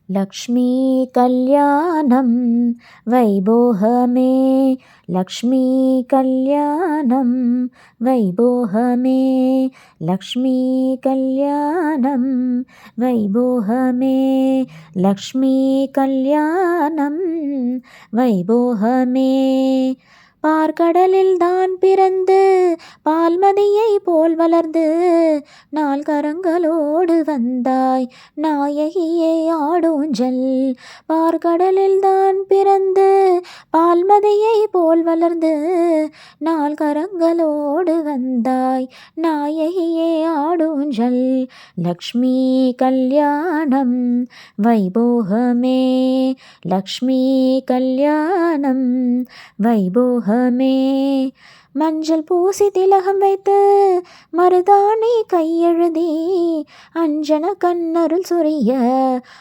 லக்ஷ்மி கல்யாணம் வைபோகமே, லக்ஷ்மி கல்யாணம் வைபோகமே, லக்ஷ்மி கல்யாணம் வைபோகமே, லக்ஷ்மி கல்யாணம் வைபோகமே. பார்க்கடலில் தான் பிறந்து பால்மதியை போல் வளர்ந்து நால் கரங்களோடு வந்தாய் நாயகியே ஆடூஞ்சல். பார்க்கடலில் தான் பிறந்து பால்மதியை போல் வளர்ந்து நால் கரங்களோடு வந்தாய் நாயகியே ஆடூஞ்சல். லக்ஷ்மி கல்யாணம் வைபோகமே, லக்ஷ்மி கல்யாணம் வைபோகமே. மஞ்சள் பூசி திலகம் வைத்து மருதாணி கையெழுதி அஞ்சன கண்ணருள் சொரிய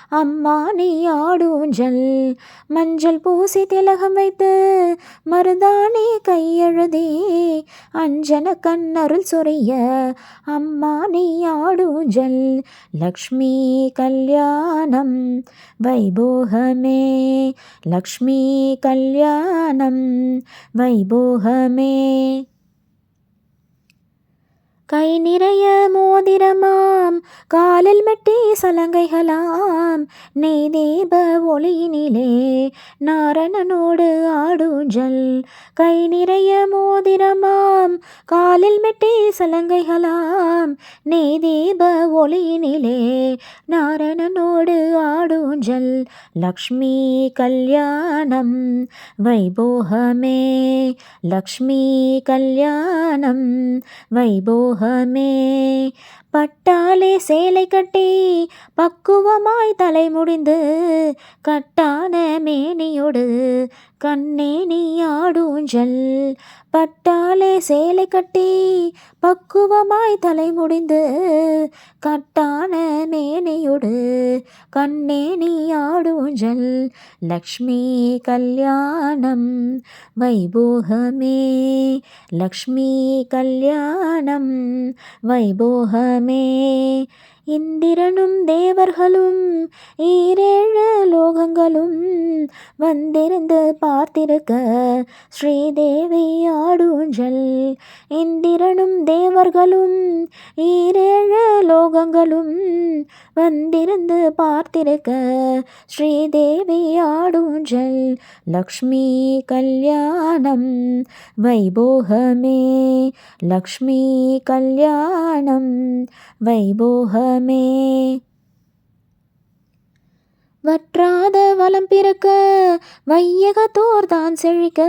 அம்மா நீ ஆடூஞ்சல். மஞ்சள் பூசி திலகம் வைத்து மருதாணி கையெழுதி அஞ்சன கண்ணருள் சொரிய அம்மா நீ ஆடூஞ்சல். லக்ஷ்மி கல்யாணம் வைபோகமே, லக்ஷ்மி கல்யாணம் வைபோகமே. கை நிறைய மோதிரமாம் காலில் மெட்டி சலங்கைகளாம் நெய் தீப ஒளியினிலே நாரணனோடு ஆடூஞ்சல். கை நிறைய மோதிரமாம் காலில் மெட்டி சலங்கைகளாம் நெய் தீப ஒளியினிலே நாரணனோடு ஆடூஞ்சல். லக்ஷ்மி கல்யாணம் வைபோகமே, லக்ஷ்மி கல்யாணம் வைபோகமே. பட்டாலே சேலை கட்டி பக்குவமாய் தலை முடிந்து கட்டான மேனியோடு கண்ணே நீ ஆடூஞ்சல். பட்டாலே சேலை கட்டி பக்குவமாய் தலை முடிந்து கட்டான மேனியோடு கண்ணே நீ ஆடூஞ்சல். லக்ஷ்மி கல்யாணம் வைபோகமே, லக்ஷ்மி கல்யாணம் வைபோகமே. இந்திரனும் தேவர்களும் ஈரேழு லோகங்களும் வந்திருந்து பார்த்திருக்க ஸ்ரீதேவி ஆடூஞ்சல். இந்திரனும் தேவர்களும் ஈரேழு லோகங்களும் வந்திருந்து பார்த்திருக்க ஸ்ரீதேவி ஆடூஞ்சல். லக்ஷ்மி கல்யாணம் வைபோகமே, லக்ஷ்மி கல்யாணம் வைபோகமே. வற்றாத வளம் பிறக்க வையகத்தோர் தான் செழிக்க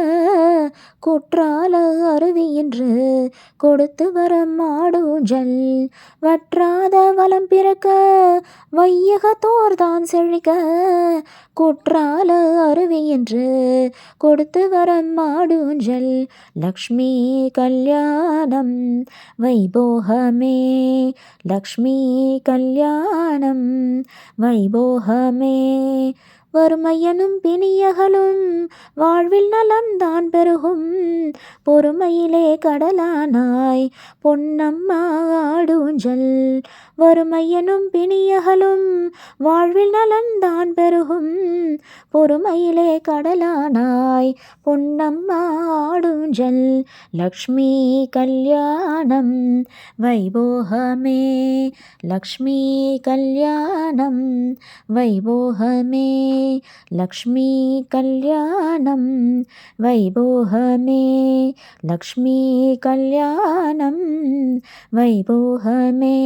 குற்றால அருவி என்று கொடுத்து வரம் ஆடூஞ்சல். வற்றாத வளம் பிறக்க வையகத்தோர் தான் செழிக்க குற்றால அருவி என்று கொடுத்து வரம் ஆடூஞ்சல். லக்ஷ்மி கல்யாணம் வைபோகமே, லக்ஷ்மி கல்யாணம் வைபோகமே. வறுமையனும் பிணியகலும் வாழ்வில் நலம்தான் பெருகும் பொறுமையிலே கடலானாய் பொன்னம்மா ஆடூஞ்சல். வறுமையனும் பிணியகலும் வாழ்வில் நலம்தான் பெருகும் பொறுமையிலே கடலானாய் பொன்னம்மா ஆடூஞ்சல். லக்ஷ்மி கல்யாணம் வைபோகமே, லக்ஷ்மி கல்யாணம் வைபோகமே, லக்ஷ்மி கல்யாணம் வைபோகமே, லக்ஷ்மி கல்யாணம் வைபோகமே,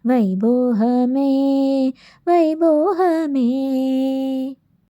வைபோகமே வைபோகமே.